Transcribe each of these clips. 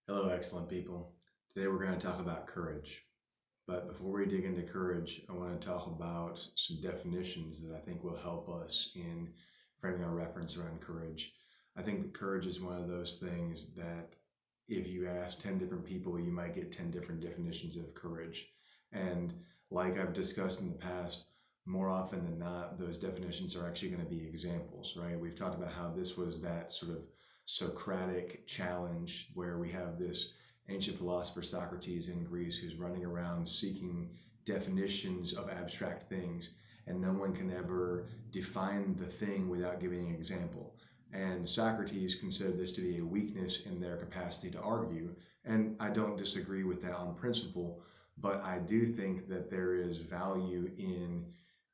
Hello, excellent people. Today we're going to talk about courage. But before we dig into courage, I want to talk about some definitions that I think will help us in framing our reference around courage. I think that courage is one of those things that if you ask 10 different people, you might get 10 different definitions of courage. And like I've discussed in the past, more often than not, those definitions are actually going to be examples, right? We've talked about how this was that sort of Socratic challenge where we have this ancient philosopher Socrates in Greece who's running around seeking definitions of abstract things, and no one can ever define the thing without giving an example. And Socrates considered this to be a weakness in their capacity to argue, and I don't disagree with that on principle, but I do think that there is value in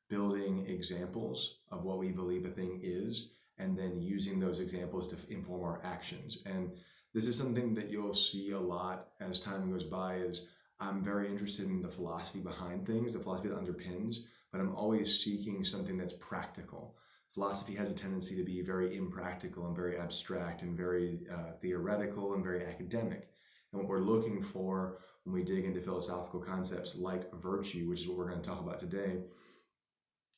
building examples of what we believe a thing is and then using those examples to inform our actions. And this is something that you'll see a lot as time goes by. Is I'm very interested in the philosophy behind things, the philosophy that underpins, but I'm always seeking something that's practical. Philosophy has a tendency to be very impractical and very abstract and very theoretical and very academic. And what we're looking for when we dig into philosophical concepts like virtue, which is what we're going to talk about today,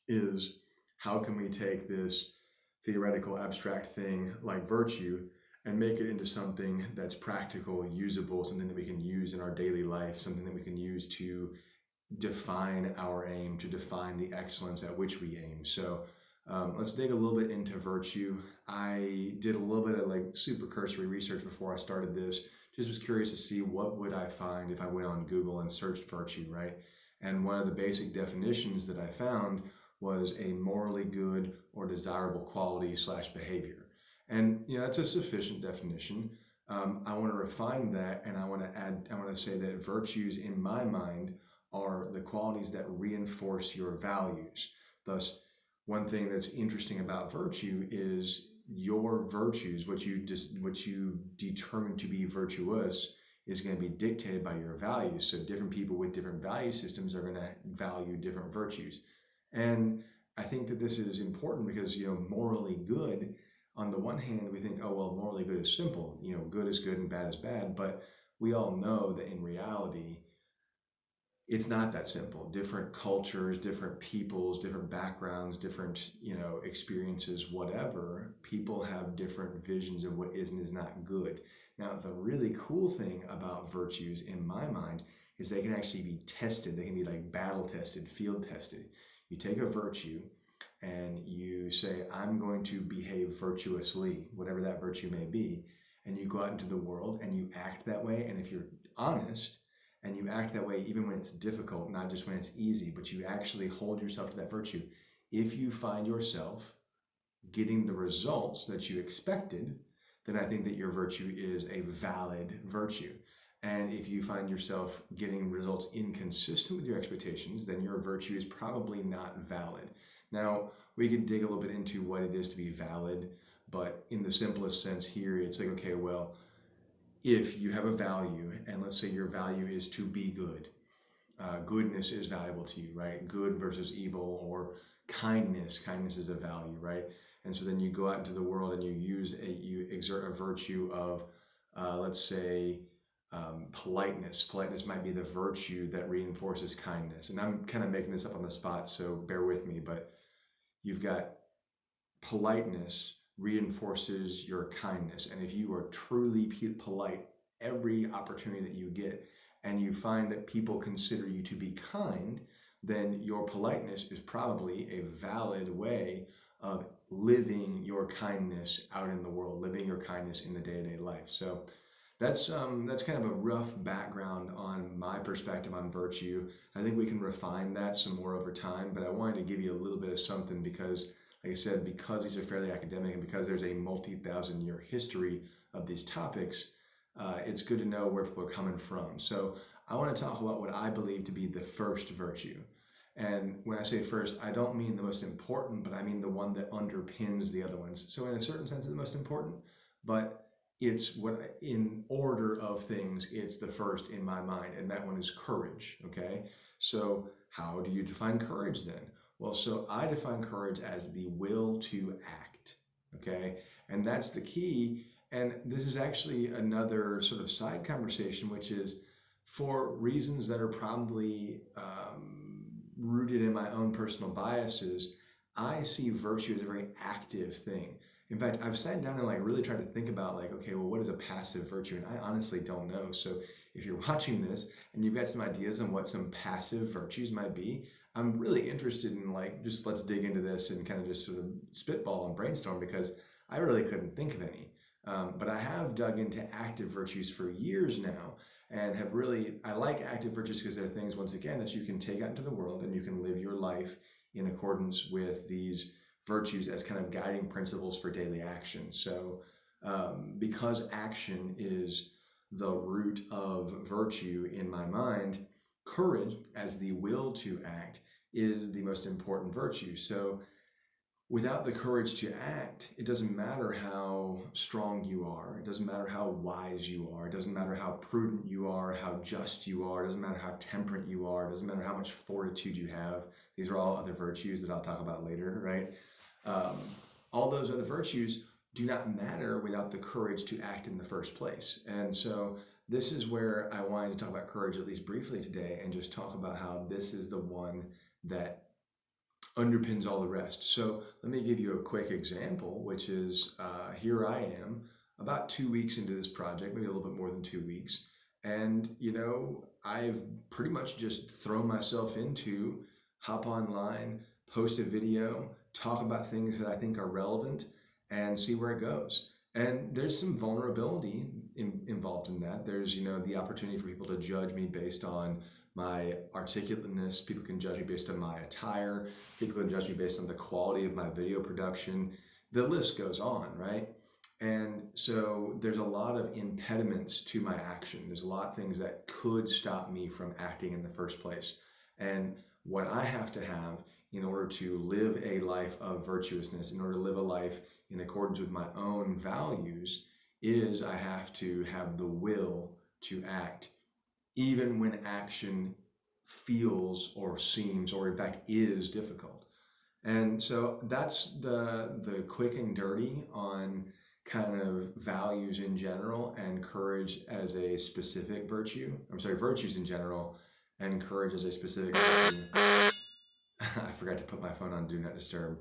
is how can we take this theoretical abstract thing like virtue and make it into something that's practical, usable, something that we can use in our daily life, something that we can use to define our aim, to define the excellence at which we aim. So let's dig a little bit into virtue. I did a little bit of like super cursory research before I started this. Just was curious to see what would I find if I went on Google and searched virtue, right? And one of the basic definitions that I found was a morally good or desirable quality / behavior. And that's a sufficient definition. I want to refine that, and I want to say that virtues in my mind are the qualities that reinforce your values. Thus, one thing that's interesting about virtue is your virtues, what you determine to be virtuous, is going to be dictated by your values. So different people with different value systems are going to value different virtues. And I think that this is important because, morally good, on the one hand, we think, oh, well, morally good is simple. Good is good and bad is bad. But we all know that in reality, it's not that simple. Different cultures, different peoples, different backgrounds, different, experiences, whatever, people have different visions of what is and is not good. Now, the really cool thing about virtues in my mind is they can actually be tested. They can be like battle tested, field tested. You take a virtue and you say, I'm going to behave virtuously, whatever that virtue may be, and you go out into the world and you act that way. And if you're honest and you act that way, even when it's difficult, not just when it's easy, but you actually hold yourself to that virtue, if you find yourself getting the results that you expected, then I think that your virtue is a valid virtue. And if you find yourself getting results inconsistent with your expectations, then your virtue is probably not valid. Now, we could dig a little bit into what it is to be valid, but in the simplest sense here, it's like, okay, well, if you have a value, and let's say your value is to be good, goodness is valuable to you, right? Good versus evil, or kindness is a value, right? And so then you go out into the world and you exert a virtue of, let's say, politeness. Politeness might be the virtue that reinforces kindness. And I'm kind of making this up on the spot, so bear with me, but you've got politeness reinforces your kindness. And if you are truly polite every opportunity that you get, and you find that people consider you to be kind, then your politeness is probably a valid way of living your kindness out in the world, living your kindness in the day-to-day life. So that's kind of a rough background on my perspective on virtue. I think we can refine that some more over time, but I wanted to give you a little bit of something because, like I said, because these are fairly academic and because there's a multi-thousand-year history of these topics, it's good to know where people are coming from. So I want to talk about what I believe to be the first virtue. And when I say first, I don't mean the most important, but I mean the one that underpins the other ones. So in a certain sense, it's the most important, but it's what, in order of things, it's the first in my mind, and that one is courage, okay? So how do you define courage then? Well, so I define courage as the will to act, okay? And that's the key. And this is actually another sort of side conversation, which is for reasons that are probably rooted in my own personal biases. I see virtue as a very active thing. In fact, I've sat down and like really tried to think about like, okay, well, what is a passive virtue? And I honestly don't know. So if you're watching this and you've got some ideas on what some passive virtues might be, I'm really interested in like, just let's dig into this and kind of just sort of spitball and brainstorm, because I really couldn't think of any. But I have dug into active virtues for years now, and have really, I like active virtues because they're things, once again, that you can take out into the world and you can live your life in accordance with these virtues as kind of guiding principles for daily action. So because action is the root of virtue in my mind, courage as the will to act is the most important virtue. So without the courage to act, it doesn't matter how strong you are. It doesn't matter how wise you are. It doesn't matter how prudent you are, how just you are. It doesn't matter how temperate you are. It doesn't matter how much fortitude you have. These are all other virtues that I'll talk about later, right? All those other virtues do not matter without the courage to act in the first place. And so this is where I wanted to talk about courage, at least briefly today, and just talk about how this is the one that underpins all the rest. So let me give you a quick example, which is here I am about 2 weeks into this project, maybe a little bit more than 2 weeks. And, I've pretty much just thrown myself into hop online, post a video, talk about things that I think are relevant, and see where it goes. And there's some vulnerability involved in that. There's, the opportunity for people to judge me based on my articulateness. People can judge me based on my attire. People can judge me based on the quality of my video production. The list goes on, right? And so there's a lot of impediments to my action. There's a lot of things that could stop me from acting in the first place. And what I have to have in order to live a life of virtuousness, in order to live a life in accordance with my own values, is I have to have the will to act, even when action feels or seems or in fact is difficult. And so that's the quick and dirty on kind of values in general and courage as a specific virtue. I'm sorry, virtues in general and courage as a specific virtue. I forgot to put my phone on Do Not Disturb.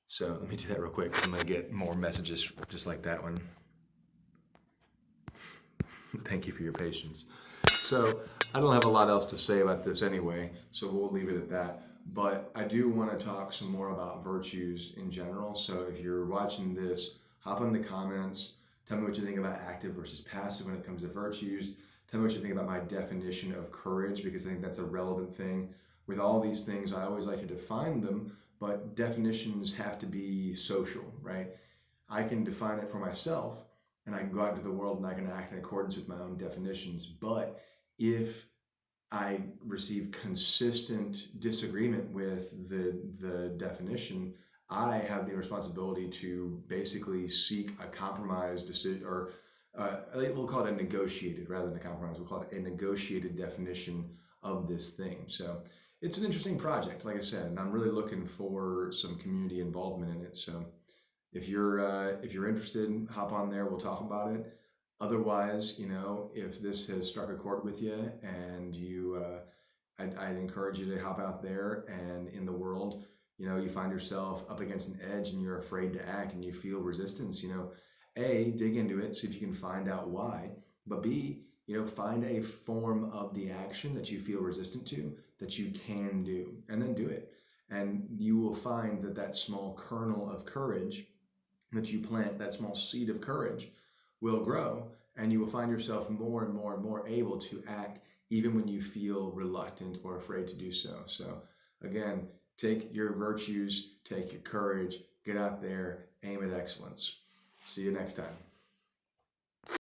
So let me do that real quick, because I'm going to get more messages just like that one. Thank you for your patience. So I don't have a lot else to say about this anyway, so we'll leave it at that. But I do want to talk some more about virtues in general. So if you're watching this, hop in the comments. Tell me what you think about active versus passive when it comes to virtues. Tell me what you think about my definition of courage, because I think that's a relevant thing. With all these things, I always like to define them, but definitions have to be social, right? I can define it for myself, and I can go out into the world and I can act in accordance with my own definitions. But if I receive consistent disagreement with the definition, I have the responsibility to basically seek a compromise decision, or we'll call it a negotiated rather than a compromise. We'll call it a negotiated definition of this thing. So it's an interesting project, like I said, and I'm really looking for some community involvement in it. So if you're interested, hop on there. We'll talk about it. Otherwise, if this has struck a chord with you and I'd encourage you to hop out there, and in the world, you find yourself up against an edge and you're afraid to act and you feel resistance, A, dig into it, see if you can find out why, but B, find a form of the action that you feel resistant to that you can do, and then do it. And you will find that small kernel of courage that you plant, that small seed of courage, will grow, and you will find yourself more and more and more able to act even when you feel reluctant or afraid to do so. So again, take your virtues, take your courage, get out there, aim at excellence. See you next time.